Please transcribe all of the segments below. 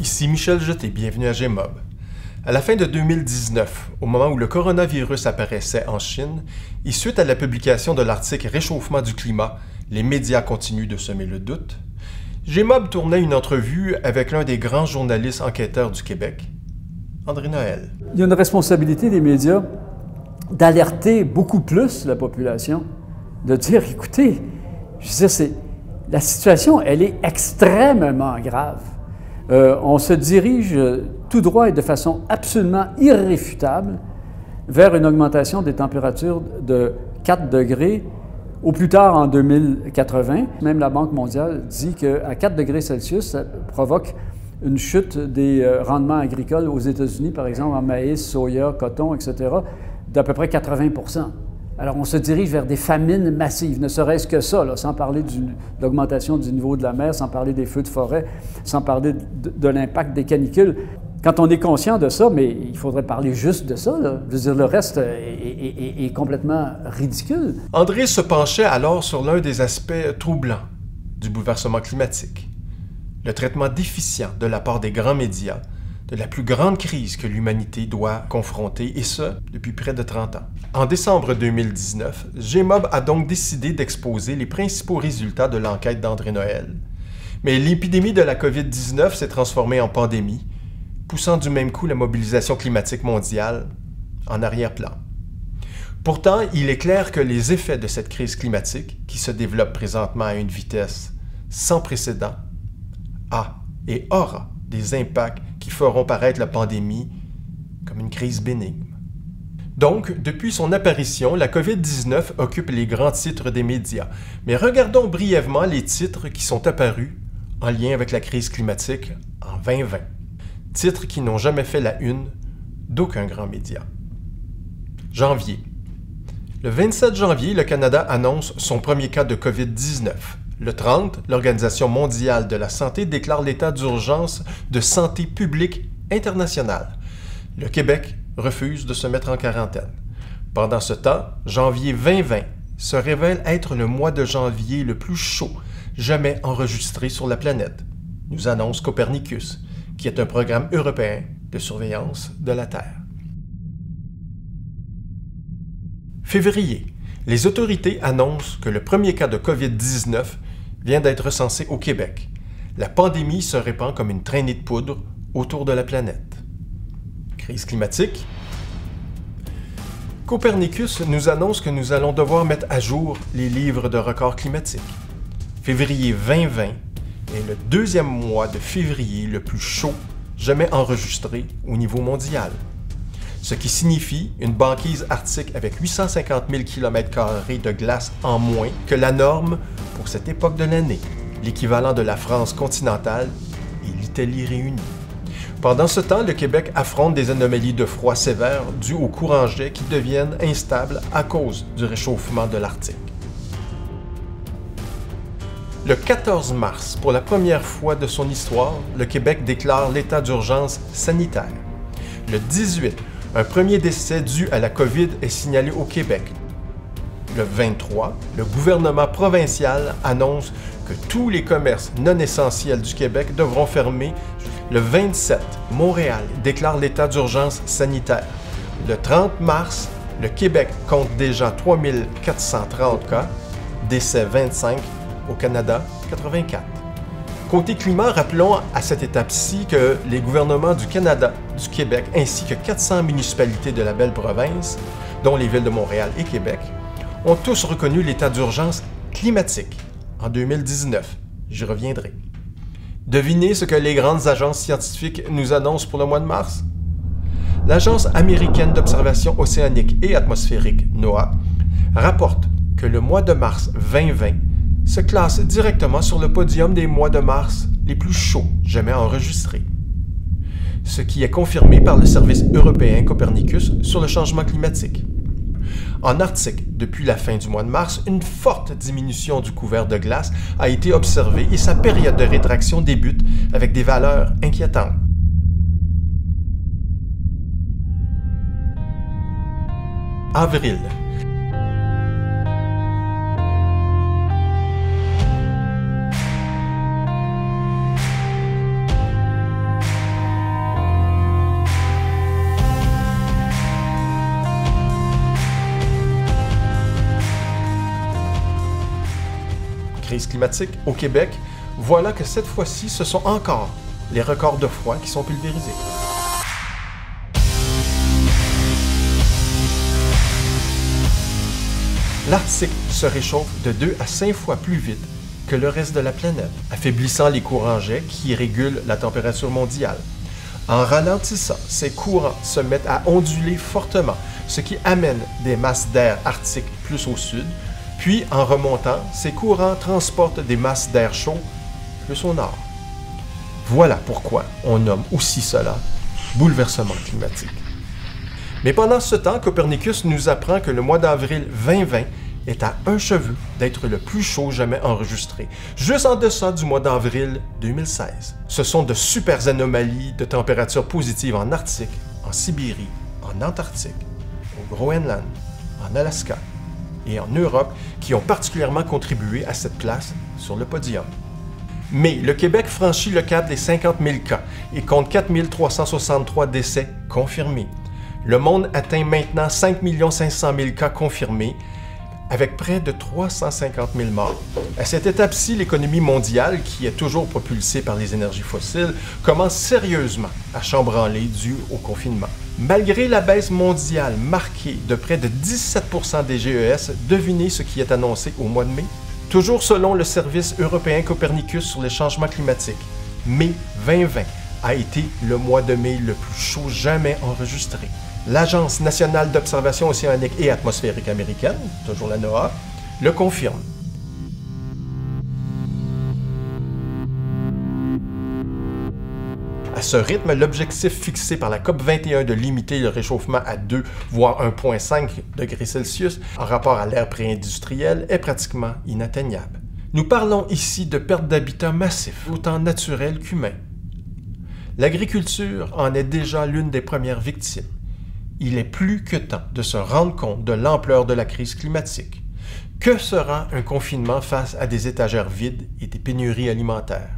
Ici Michel Jeté, bienvenue à Gmob. À la fin de 2019, au moment où le coronavirus apparaissait en Chine, et suite à la publication de l'article « Réchauffement du climat, les médias continuent de semer le doute », Gmob tournait une entrevue avec l'un des grands journalistes enquêteurs du Québec, André Noël. Il y a une responsabilité des médias d'alerter beaucoup plus la population, de dire, écoutez, je veux dire, la situation, elle est extrêmement grave. On se dirige tout droit et de façon absolument irréfutable vers une augmentation des températures de 4 degrés au plus tard en 2080. Même la Banque mondiale dit qu'à 4 degrés Celsius, ça provoque une chute des rendements agricoles aux États-Unis, par exemple en maïs, soya, coton, etc., d'à peu près 80 %. Alors, on se dirige vers des famines massives, ne serait-ce que ça, là, sans parler de l'augmentation du niveau de la mer, sans parler des feux de forêt, sans parler de l'impact des canicules. Quand on est conscient de ça, mais il faudrait parler juste de ça, là. Je veux dire, le reste est complètement ridicule. André se penchait alors sur l'un des aspects troublants du bouleversement climatique, le traitement déficient de la part des grands médias de la plus grande crise que l'humanité doit confronter, et ce, depuis près de 30 ans. En décembre 2019, Gmob a donc décidé d'exposer les principaux résultats de l'enquête d'André Noël. Mais l'épidémie de la COVID-19 s'est transformée en pandémie, poussant du même coup la mobilisation climatique mondiale en arrière-plan. Pourtant, il est clair que les effets de cette crise climatique, qui se développe présentement à une vitesse sans précédent, a et aura des impacts qui feront paraître la pandémie comme une crise bénigne. Donc, depuis son apparition, la COVID-19 occupe les grands titres des médias. Mais regardons brièvement les titres qui sont apparus en lien avec la crise climatique en 2020. Titres qui n'ont jamais fait la une d'aucun grand média. Janvier. Le 27 janvier, le Canada annonce son premier cas de COVID-19. Le 30, l'Organisation mondiale de la santé déclare l'état d'urgence de santé publique internationale. Le Québec refuse de se mettre en quarantaine. Pendant ce temps, janvier 2020 se révèle être le mois de janvier le plus chaud jamais enregistré sur la planète, nous annonce Copernicus, qui est un programme européen de surveillance de la Terre. Février, les autorités annoncent que le premier cas de COVID-19 vient d'être recensé au Québec. La pandémie se répand comme une traînée de poudre autour de la planète. Crise climatique. Copernicus nous annonce que nous allons devoir mettre à jour les livres de records climatiques. Février 2020 est le deuxième mois de février le plus chaud jamais enregistré au niveau mondial. Ce qui signifie une banquise arctique avec 850 000 km² de glace en moins que la norme pour cette époque de l'année, l'équivalent de la France continentale et l'Italie réunie. Pendant ce temps, le Québec affronte des anomalies de froid sévères dues aux courants jets qui deviennent instables à cause du réchauffement de l'Arctique. Le 14 mars, pour la première fois de son histoire, le Québec déclare l'état d'urgence sanitaire. Le 18, un premier décès dû à la COVID est signalé au Québec. Le 23, le gouvernement provincial annonce que tous les commerces non essentiels du Québec devront fermer. Le 27, Montréal déclare l'état d'urgence sanitaire. Le 30 mars, le Québec compte déjà 3430 cas, décès 25, au Canada 84. Côté climat, rappelons à cette étape-ci que les gouvernements du Canada, du Québec, ainsi que 400 municipalités de la belle province, dont les villes de Montréal et Québec, ont tous reconnu l'état d'urgence climatique en 2019. J'y reviendrai. Devinez ce que les grandes agences scientifiques nous annoncent pour le mois de mars? L'Agence américaine d'observation océanique et atmosphérique, NOAA, rapporte que le mois de mars 2020 se classe directement sur le podium des mois de mars les plus chauds jamais enregistrés. Ce qui est confirmé par le service européen Copernicus sur le changement climatique. En Arctique, depuis la fin du mois de mars, une forte diminution du couvert de glace a été observée et sa période de rétraction débute avec des valeurs inquiétantes. Avril. crise climatique au Québec, voilà que cette fois-ci, ce sont encore les records de froid qui sont pulvérisés. L'Arctique se réchauffe de 2 à 5 fois plus vite que le reste de la planète, affaiblissant les courants jets qui régulent la température mondiale. En ralentissant, ces courants se mettent à onduler fortement, ce qui amène des masses d'air arctiques plus au sud, puis en remontant, ces courants transportent des masses d'air chaud plus au nord. Voilà pourquoi on nomme aussi cela bouleversement climatique. Mais pendant ce temps, Copernicus nous apprend que le mois d'avril 2020 est à un cheveu d'être le plus chaud jamais enregistré, juste en deçà du mois d'avril 2016. Ce sont de super anomalies de température positive en Arctique, en Sibérie, en Antarctique, au Groenland, en Alaska et en Europe qui ont particulièrement contribué à cette place sur le podium. Mais le Québec franchit le cap des 50 000 cas et compte 4 363 décès confirmés. Le monde atteint maintenant 5 500 000 cas confirmés, avec près de 350 000 morts. À cette étape-ci, l'économie mondiale, qui est toujours propulsée par les énergies fossiles, commence sérieusement à chambranler dû au confinement. Malgré la baisse mondiale marquée de près de 17 % des GES, devinez ce qui est annoncé au mois de mai? Toujours selon le service européen Copernicus sur les changements climatiques, mai 2020 a été le mois de mai le plus chaud jamais enregistré. L'Agence nationale d'observation océanique et atmosphérique américaine, toujours la NOAA, le confirme. À ce rythme, l'objectif fixé par la COP21 de limiter le réchauffement à 2 voire 1,5 degrés Celsius en rapport à l'ère pré-industrielle est pratiquement inatteignable. Nous parlons ici de perte d'habitat massif, autant naturel qu'humain. L'agriculture en est déjà l'une des premières victimes. Il est plus que temps de se rendre compte de l'ampleur de la crise climatique. Que sera un confinement face à des étagères vides et des pénuries alimentaires?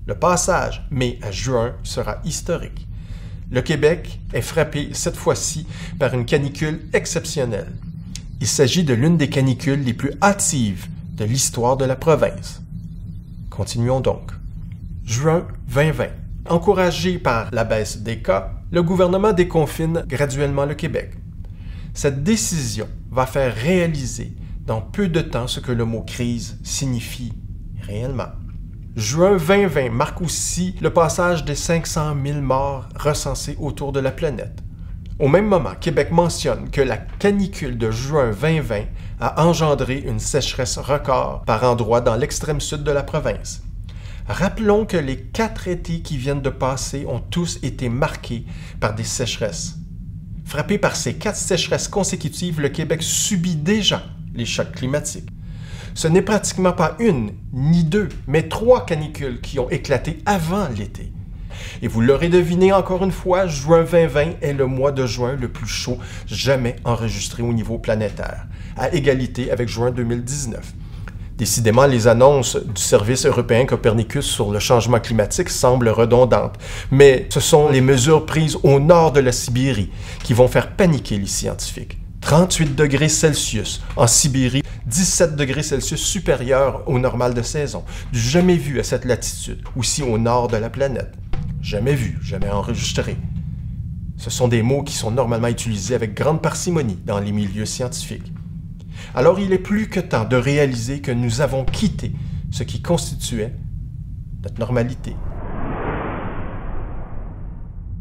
Le passage mai à juin sera historique. Le Québec est frappé cette fois-ci par une canicule exceptionnelle. Il s'agit de l'une des canicules les plus hâtives de l'histoire de la province. Continuons donc. Juin 2020. Encouragé par la baisse des cas, le gouvernement déconfine graduellement le Québec. Cette décision va faire réaliser dans peu de temps ce que le mot « crise » signifie réellement. Juin 2020 marque aussi le passage des 500 000 morts recensés autour de la planète. Au même moment, Québec mentionne que la canicule de juin 2020 a engendré une sécheresse record par endroits dans l'extrême sud de la province. Rappelons que les 4 étés qui viennent de passer ont tous été marqués par des sécheresses. Frappé par ces 4 sécheresses consécutives, le Québec subit déjà les chocs climatiques. Ce n'est pratiquement pas une, ni 2, mais 3 canicules qui ont éclaté avant l'été. Et vous l'aurez deviné encore une fois, juin 2020 est le mois de juin le plus chaud jamais enregistré au niveau planétaire, à égalité avec juin 2019. Décidément, les annonces du service européen Copernicus sur le changement climatique semblent redondantes, mais ce sont les mesures prises au nord de la Sibérie qui vont faire paniquer les scientifiques. 38 degrés Celsius en Sibérie, 17 degrés Celsius supérieur au normal de saison, du jamais vu à cette latitude, aussi au nord de la planète. Jamais vu, jamais enregistré. Ce sont des mots qui sont normalement utilisés avec grande parcimonie dans les milieux scientifiques. Alors il est plus que temps de réaliser que nous avons quitté ce qui constituait notre normalité.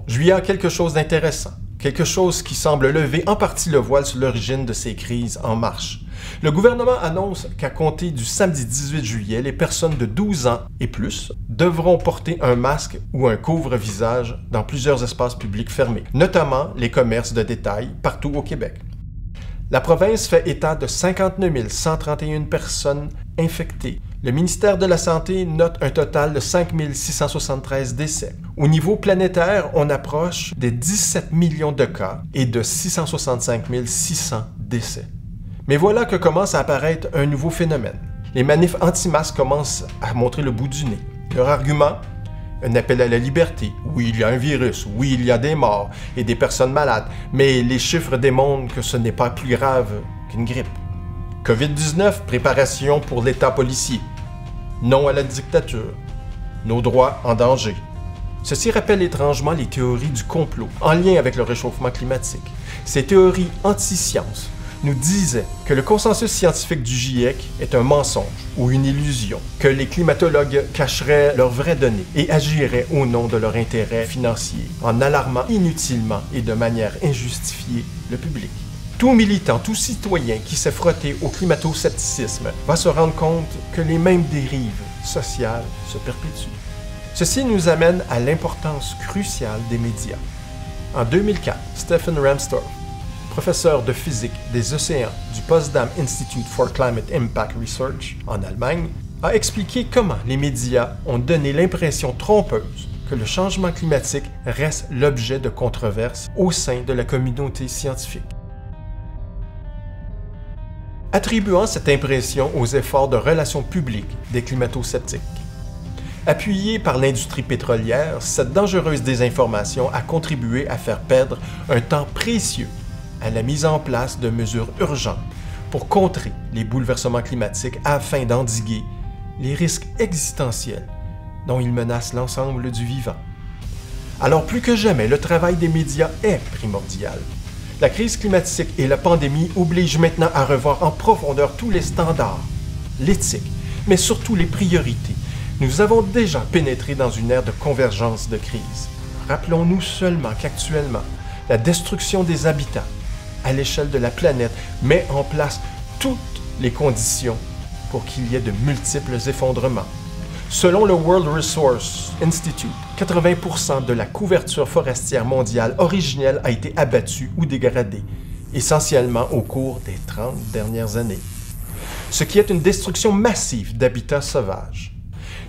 Juillet a quelque chose d'intéressant, quelque chose qui semble lever en partie le voile sur l'origine de ces crises en marche. Le gouvernement annonce qu'à compter du samedi 18 juillet, les personnes de 12 ans et plus devront porter un masque ou un couvre-visage dans plusieurs espaces publics fermés, notamment les commerces de détail partout au Québec. La province fait état de 59 131 personnes infectées. Le ministère de la Santé note un total de 5 673 décès. Au niveau planétaire, on approche des 17 millions de cas et de 665 600 décès. Mais voilà que commence à apparaître un nouveau phénomène. Les manifs anti-masques commencent à montrer le bout du nez. Leur argument? Un appel à la liberté. Oui, il y a un virus. Oui, il y a des morts et des personnes malades. Mais les chiffres démontrent que ce n'est pas plus grave qu'une grippe. COVID-19, préparation pour l'État policier. Non à la dictature. Nos droits en danger. Ceci rappelle étrangement les théories du complot en lien avec le réchauffement climatique. Ces théories anti-science nous disaient que le consensus scientifique du GIEC est un mensonge ou une illusion, que les climatologues cacheraient leurs vraies données et agiraient au nom de leur intérêt financier, en alarmant inutilement et de manière injustifiée le public. Tout militant, tout citoyen qui s'est frotté au climato-scepticisme va se rendre compte que les mêmes dérives sociales se perpétuent. Ceci nous amène à l'importance cruciale des médias. En 2004, Stephen Ramstorff, professeur de physique des océans du Potsdam Institute for Climate Impact Research en Allemagne, a expliqué comment les médias ont donné l'impression trompeuse que le changement climatique reste l'objet de controverses au sein de la communauté scientifique. Attribuant cette impression aux efforts de relations publiques des climato-sceptiques. Appuyée par l'industrie pétrolière, cette dangereuse désinformation a contribué à faire perdre un temps précieux à la mise en place de mesures urgentes pour contrer les bouleversements climatiques afin d'endiguer les risques existentiels dont ils menacent l'ensemble du vivant. Alors plus que jamais, le travail des médias est primordial. La crise climatique et la pandémie obligent maintenant à revoir en profondeur tous les standards, l'éthique, mais surtout les priorités. Nous avons déjà pénétré dans une ère de convergence de crise. Rappelons-nous seulement qu'actuellement, la destruction des habitats à l'échelle de la planète met en place toutes les conditions pour qu'il y ait de multiples effondrements. Selon le World Resources Institute, 80% de la couverture forestière mondiale originelle a été abattue ou dégradée, essentiellement au cours des 30 dernières années. Ce qui est une destruction massive d'habitats sauvages.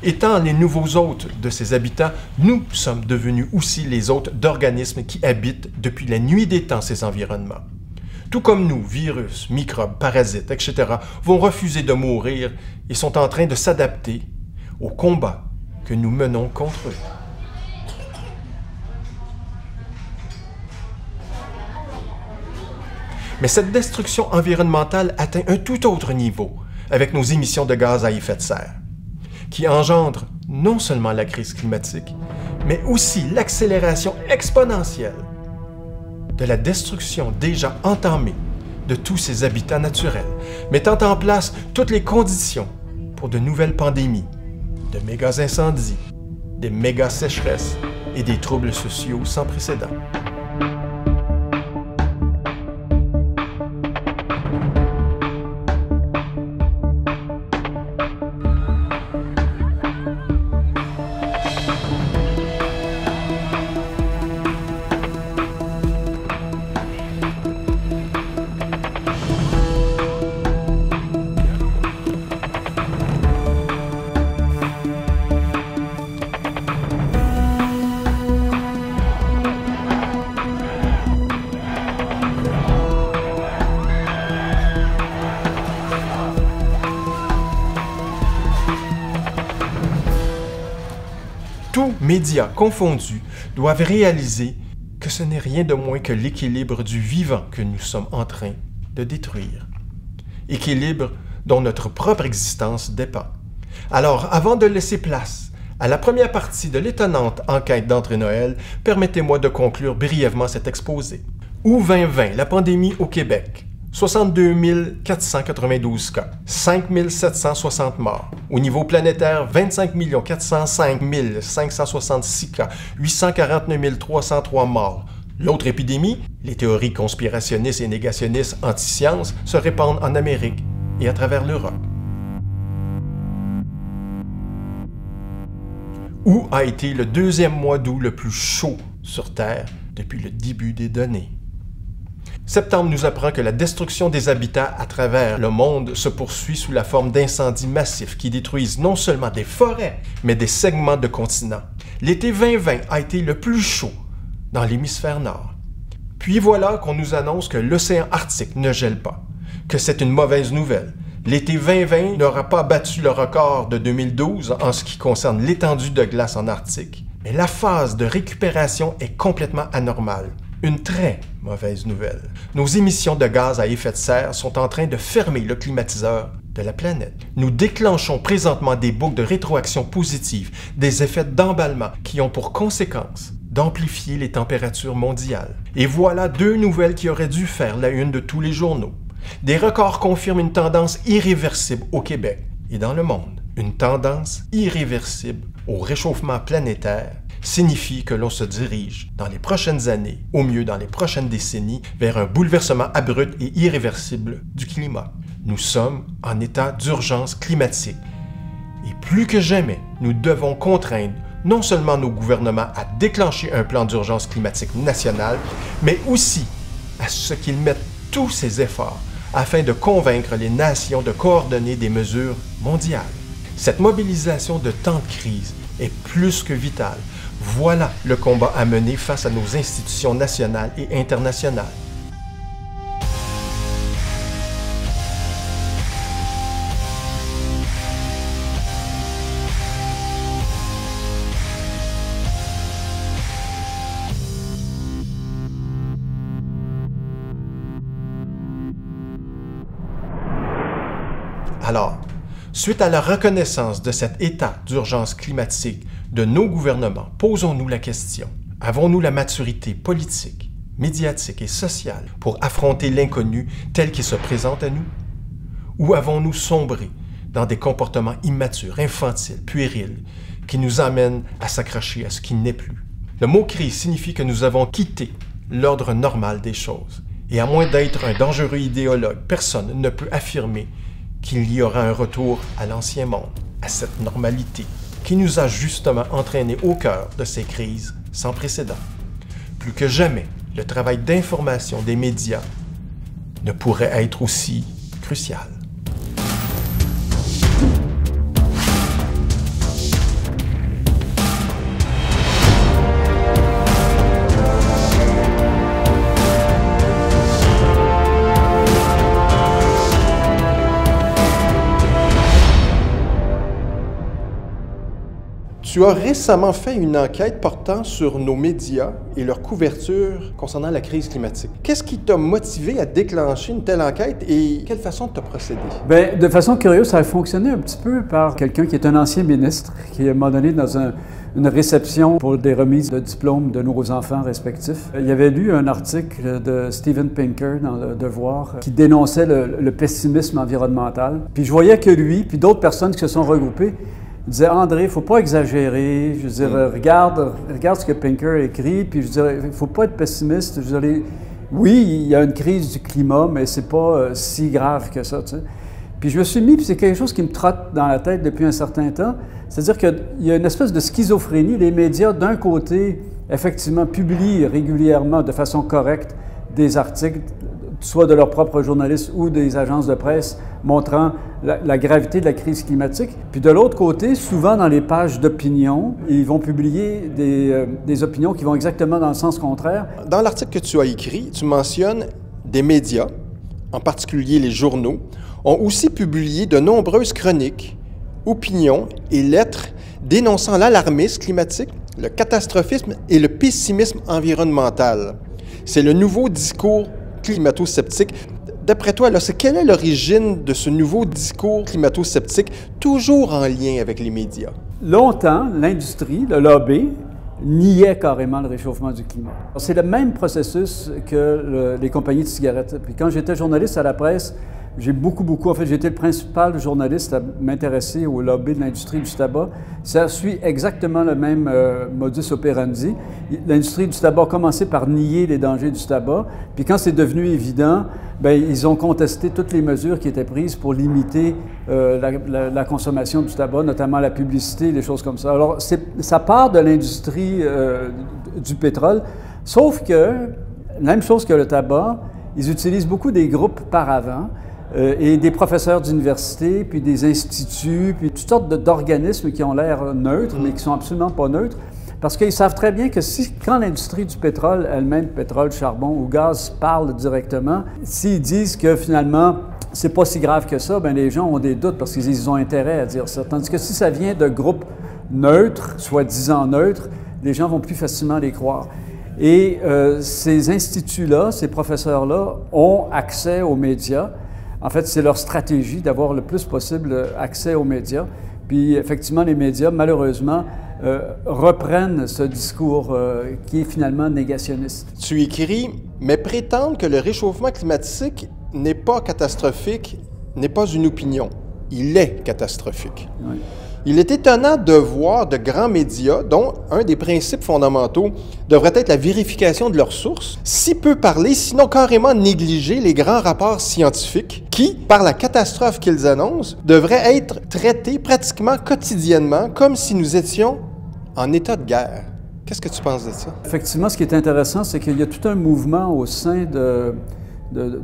Étant les nouveaux hôtes de ces habitats, nous sommes devenus aussi les hôtes d'organismes qui habitent depuis la nuit des temps ces environnements. Tout comme nous, virus, microbes, parasites, etc., vont refuser de mourir et sont en train de s'adapter au combat que nous menons contre eux. Mais cette destruction environnementale atteint un tout autre niveau avec nos émissions de gaz à effet de serre, qui engendrent non seulement la crise climatique, mais aussi l'accélération exponentielle de la destruction déjà entamée de tous ces habitats naturels, mettant en place toutes les conditions pour de nouvelles pandémies, de méga incendies, des méga sécheresses et des troubles sociaux sans précédent. Tous médias confondus doivent réaliser que ce n'est rien de moins que l'équilibre du vivant que nous sommes en train de détruire. Équilibre dont notre propre existence dépend. Alors, avant de laisser place à la première partie de l'étonnante enquête d'André Noël, permettez-moi de conclure brièvement cet exposé. Août 2020, la pandémie au Québec. 62 492 cas, 5 760 morts. Au niveau planétaire, 25 405 566 cas, 849 303 morts. L'autre épidémie, les théories conspirationnistes et négationnistes anti-sciences, se répandent en Amérique et à travers l'Europe. Août a été le deuxième mois d'août le plus chaud sur Terre depuis le début des données. Septembre nous apprend que la destruction des habitats à travers le monde se poursuit sous la forme d'incendies massifs qui détruisent non seulement des forêts, mais des segments de continents. L'été 2020 a été le plus chaud dans l'hémisphère nord. Puis voilà qu'on nous annonce que l'océan Arctique ne gèle pas, que c'est une mauvaise nouvelle. L'été 2020 n'aura pas battu le record de 2012 en ce qui concerne l'étendue de glace en Arctique, mais la phase de récupération est complètement anormale. Une très mauvaise nouvelle. Nos émissions de gaz à effet de serre sont en train de fermer le climatiseur de la planète. Nous déclenchons présentement des boucles de rétroaction positive, des effets d'emballement qui ont pour conséquence d'amplifier les températures mondiales. Et voilà deux nouvelles qui auraient dû faire la une de tous les journaux. Des records confirment une tendance irréversible au Québec et dans le monde. Une tendance irréversible au réchauffement planétaire signifie que l'on se dirige dans les prochaines années, au mieux dans les prochaines décennies, vers un bouleversement abrupt et irréversible du climat. Nous sommes en état d'urgence climatique. Et plus que jamais, nous devons contraindre non seulement nos gouvernements à déclencher un plan d'urgence climatique national, mais aussi à ce qu'ils mettent tous ces efforts afin de convaincre les nations de coordonner des mesures mondiales. Cette mobilisation de temps de crise est plus que vitale. Voilà le combat à mener face à nos institutions nationales et internationales. Alors, suite à la reconnaissance de cet état d'urgence climatique de nos gouvernements, posons-nous la question, avons-nous la maturité politique, médiatique et sociale pour affronter l'inconnu tel qu'il se présente à nous? Ou avons-nous sombré dans des comportements immatures, infantiles, puérils, qui nous amènent à s'accrocher à ce qui n'est plus? Le mot « crise » signifie que nous avons quitté l'ordre normal des choses. Et à moins d'être un dangereux idéologue, personne ne peut affirmer qu'il y aura un retour à l'ancien monde, à cette normalité, qui nous a justement entraînés au cœur de ces crises sans précédent. Plus que jamais, le travail d'information des médias ne pourrait être aussi crucial. Tu as récemment fait une enquête portant sur nos médias et leur couverture concernant la crise climatique. Qu'est-ce qui t'a motivé à déclencher une telle enquête et quelle façon tu as procédé? Bien, de façon curieuse, ça a fonctionné un petit peu par quelqu'un qui est un ancien ministre, qui, à un moment donné, dans une réception pour des remises de diplômes de nos enfants respectifs, il avait lu un article de Steven Pinker dans Le Devoir qui dénonçait le pessimisme environnemental. Puis je voyais que lui, puis d'autres personnes qui se sont regroupées, disait André, il ne faut pas exagérer. Je veux dire, regarde ce que Pinker écrit, puis je dirais, il ne faut pas être pessimiste. Je dirais, oui, il y a une crise du climat, mais ce n'est pas si grave que ça, tu sais. Puis je me suis mis, puis c'est quelque chose qui me trotte dans la tête depuis un certain temps, c'est-à-dire qu'il y a une espèce de schizophrénie. Les médias, d'un côté, effectivement, publient régulièrement, de façon correcte, des articles, soit de leurs propres journalistes ou des agences de presse, montrant la gravité de la crise climatique. Puis de l'autre côté, souvent dans les pages d'opinion, ils vont publier des opinions qui vont exactement dans le sens contraire. Dans l'article que tu as écrit, tu mentionnes des médias, en particulier les journaux, ont aussi publié de nombreuses chroniques, opinions et lettres dénonçant l'alarmisme climatique, le catastrophisme et le pessimisme environnemental. C'est le nouveau discours climato-sceptique. D'après toi, quelle est l'origine de ce nouveau discours climato-sceptique, toujours en lien avec les médias? Longtemps, l'industrie, le lobby, niait carrément le réchauffement du climat. C'est le même processus que les compagnies de cigarettes. Puis quand j'étais journaliste à la presse, j'ai en fait, j'ai été le principal journaliste à m'intéresser au lobby de l'industrie du tabac. Ça suit exactement le même modus operandi. L'industrie du tabac a commencé par nier les dangers du tabac, puis quand c'est devenu évident, bien, ils ont contesté toutes les mesures qui étaient prises pour limiter la consommation du tabac, notamment la publicité, les choses comme ça. Alors, ça part de l'industrie du pétrole, sauf que, même chose que le tabac, ils utilisent beaucoup des groupes paravents, et des professeurs d'université, puis des instituts, puis toutes sortes d'organismes qui ont l'air neutres, mais qui ne sont absolument pas neutres, parce qu'ils savent très bien que quand l'industrie du pétrole elle-même, pétrole, charbon ou gaz, parle directement, s'ils disent que finalement, c'est pas si grave que ça, bien les gens ont des doutes parce qu'ils ont intérêt à dire ça. Tandis que si ça vient de groupes neutres, soi-disant neutres, les gens vont plus facilement les croire. Et ces instituts-là, ces professeurs-là ont accès aux médias. En fait, c'est leur stratégie d'avoir le plus possible accès aux médias. Puis effectivement, les médias, malheureusement, reprennent ce discours qui est finalement négationniste. Tu écris, mais prétendre que le réchauffement climatique n'est pas catastrophique n'est pas une opinion. Il est catastrophique. Oui. Il est étonnant de voir de grands médias, dont un des principes fondamentaux devrait être la vérification de leurs sources, si peu parler, sinon carrément négliger les grands rapports scientifiques qui, par la catastrophe qu'ils annoncent, devraient être traités pratiquement quotidiennement comme si nous étions en état de guerre. Qu'est-ce que tu penses de ça? Effectivement, ce qui est intéressant, c'est qu'il y a tout un mouvement au sein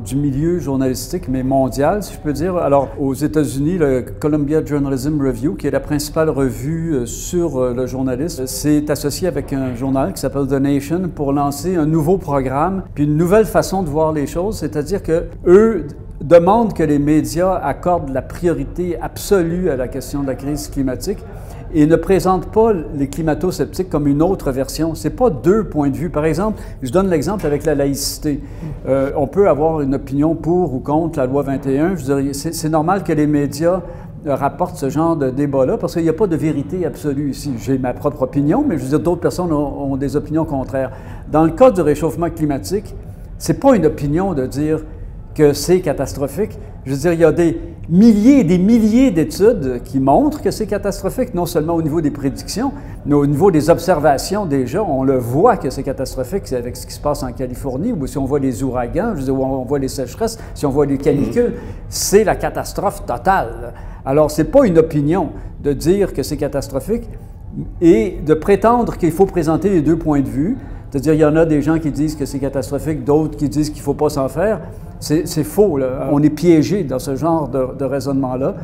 du milieu journalistique, mais mondial, si je peux dire. Alors, aux États-Unis, le Columbia Journalism Review, qui est la principale revue sur le journalisme, s'est associé avec un journal qui s'appelle The Nation pour lancer un nouveau programme, puis une nouvelle façon de voir les choses, c'est-à-dire que eux demandent que les médias accordent la priorité absolue à la question de la crise climatique et ne présentent pas les climato-sceptiques comme une autre version. Ce n'est pas deux points de vue. Par exemple, je donne l'exemple avec la laïcité. On peut avoir une opinion pour ou contre la loi 21. Je veux dire, c'est normal que les médias rapportent ce genre de débat-là parce qu'il n'y a pas de vérité absolue ici. J'ai ma propre opinion, mais je veux dire, d'autres personnes ont des opinions contraires. Dans le cas du réchauffement climatique, ce n'est pas une opinion de dire que c'est catastrophique. Je veux dire, il y a des milliers et des milliers d'études qui montrent que c'est catastrophique, non seulement au niveau des prédictions, mais au niveau des observations déjà. On le voit que c'est catastrophique avec ce qui se passe en Californie, ou si on voit les ouragans, je veux dire, on voit les sécheresses, si on voit les canicules, c'est la catastrophe totale. Alors, ce n'est pas une opinion de dire que c'est catastrophique et de prétendre qu'il faut présenter les deux points de vue. C'est-à-dire, il y en a des gens qui disent que c'est catastrophique, d'autres qui disent qu'il ne faut pas s'en faire. C'est faux, là. On est piégé dans ce genre de raisonnement-là.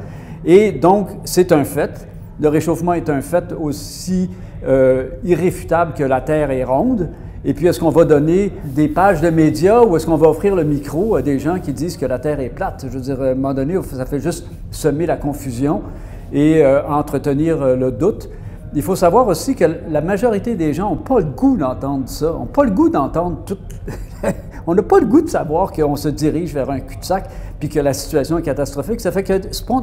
Et donc, c'est un fait. Le réchauffement est un fait aussi irréfutable que la Terre est ronde. Et puis, est-ce qu'on va donner des pages de médias ou est-ce qu'on va offrir le micro à des gens qui disent que la Terre est plate? Je veux dire, à un moment donné, ça fait juste semer la confusion et entretenir le doute. Il faut savoir aussi que la majorité des gens n'ont pas le goût d'entendre ça, n'ont pas le goût d'entendre tout. On n'a pas le goût de savoir qu'on se dirige vers un cul-de-sac puis que la situation est catastrophique. Ça fait que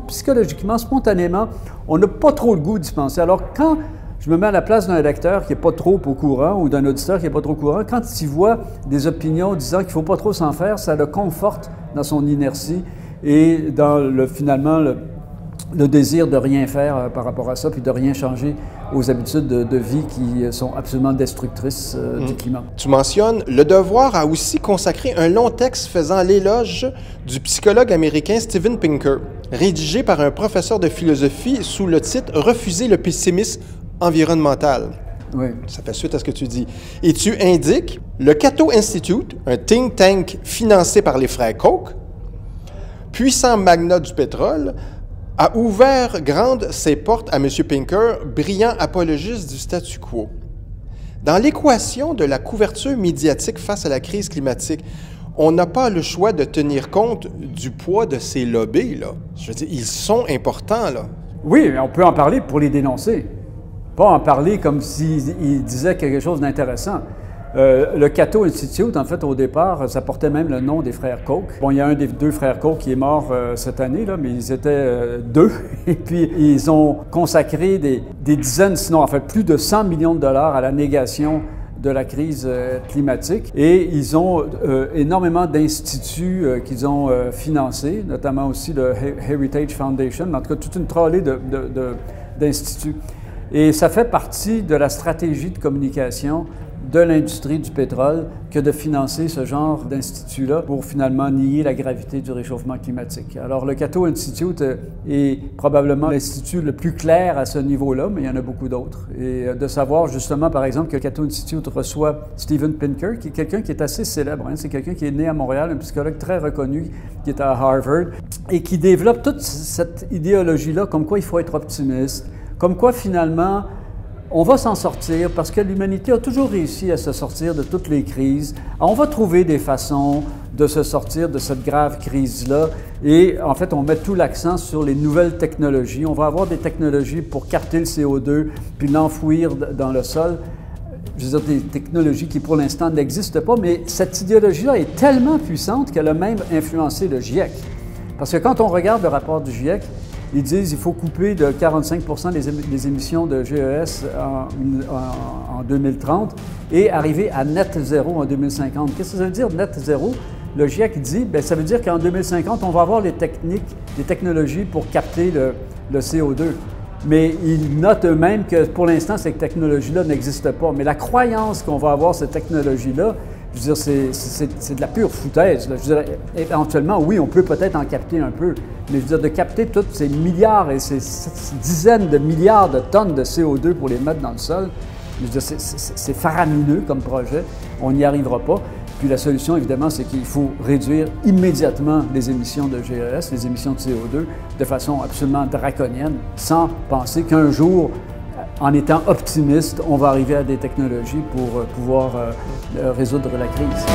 psychologiquement, spontanément, on n'a pas trop le goût d'y penser. Alors, quand je me mets à la place d'un lecteur qui n'est pas trop au courant ou d'un auditeur qui n'est pas trop au courant, quand il voit des opinions disant qu'il ne faut pas trop s'en faire, ça le conforte dans son inertie et dans finalement le désir de rien faire par rapport à ça, puis de rien changer aux habitudes de vie qui sont absolument destructrices du climat. Tu mentionnes, Le Devoir a aussi consacré un long texte faisant l'éloge du psychologue américain Steven Pinker, rédigé par un professeur de philosophie sous le titre « Refuser le pessimisme environnemental ». Oui. Ça fait suite à ce que tu dis. Et tu indiques, le Cato Institute, un think tank financé par les frères Koch, puissant magnat du pétrole, a ouvert grandes ses portes à M. Pinker, brillant apologiste du statu quo. Dans l'équation de la couverture médiatique face à la crise climatique, on n'a pas le choix de tenir compte du poids de ces lobbies, là. Je veux dire, ils sont importants, là. Oui, mais on peut en parler pour les dénoncer. Pas en parler comme s'ils disaient quelque chose d'intéressant. Le Cato Institute, en fait, au départ, ça portait même le nom des frères Koch. Bon, il y a un des deux frères Koch qui est mort cette année, là, mais ils étaient deux. Et puis, ils ont consacré des dizaines, sinon, en fait, plus de 100 millions de dollars à la négation de la crise climatique. Et ils ont énormément d'instituts qu'ils ont financés, notamment aussi le Heritage Foundation, en tout cas, toute une trolley d'instituts. Et ça fait partie de la stratégie de communication de l'industrie du pétrole que de financer ce genre d'institut-là pour finalement nier la gravité du réchauffement climatique. Alors, le Cato Institute est probablement l'institut le plus clair à ce niveau-là, mais il y en a beaucoup d'autres. Et de savoir justement, par exemple, que le Cato Institute reçoit Steven Pinker, qui est quelqu'un qui est assez célèbre. Hein? C'est quelqu'un qui est né à Montréal, un psychologue très reconnu, qui est à Harvard, et qui développe toute cette idéologie-là, comme quoi il faut être optimiste, comme quoi finalement on va s'en sortir parce que l'humanité a toujours réussi à se sortir de toutes les crises. On va trouver des façons de se sortir de cette grave crise-là et en fait, on met tout l'accent sur les nouvelles technologies. On va avoir des technologies pour capter le CO2 puis l'enfouir dans le sol. je veux dire, des technologies qui pour l'instant n'existent pas, mais cette idéologie-là est tellement puissante qu'elle a même influencé le GIEC. Parce que quand on regarde le rapport du GIEC, ils disent qu'il faut couper de 45 des émissions de GES en 2030 et arriver à net zéro en 2050. Qu'est-ce que ça veut dire, net zéro? Le GIEC dit, bien, ça veut dire qu'en 2050, on va avoir les technologies pour capter le CO2. Mais ils notent eux-mêmes que pour l'instant, ces technologies-là n'existent pas. Mais la croyance qu'on va avoir cette technologie-là, je veux dire, c'est de la pure foutaise. Là. Je veux dire, éventuellement, oui, on peut peut-être en capter un peu, mais je veux dire, de capter tous ces milliards et ces dizaines de milliards de tonnes de CO2 pour les mettre dans le sol, je veux dire, c'est faramineux comme projet. On n'y arrivera pas. Puis la solution, évidemment, c'est qu'il faut réduire immédiatement les émissions de GES, les émissions de CO2, de façon absolument draconienne, sans penser qu'un jour, en étant optimiste, on va arriver à des technologies pour pouvoir résoudre la crise.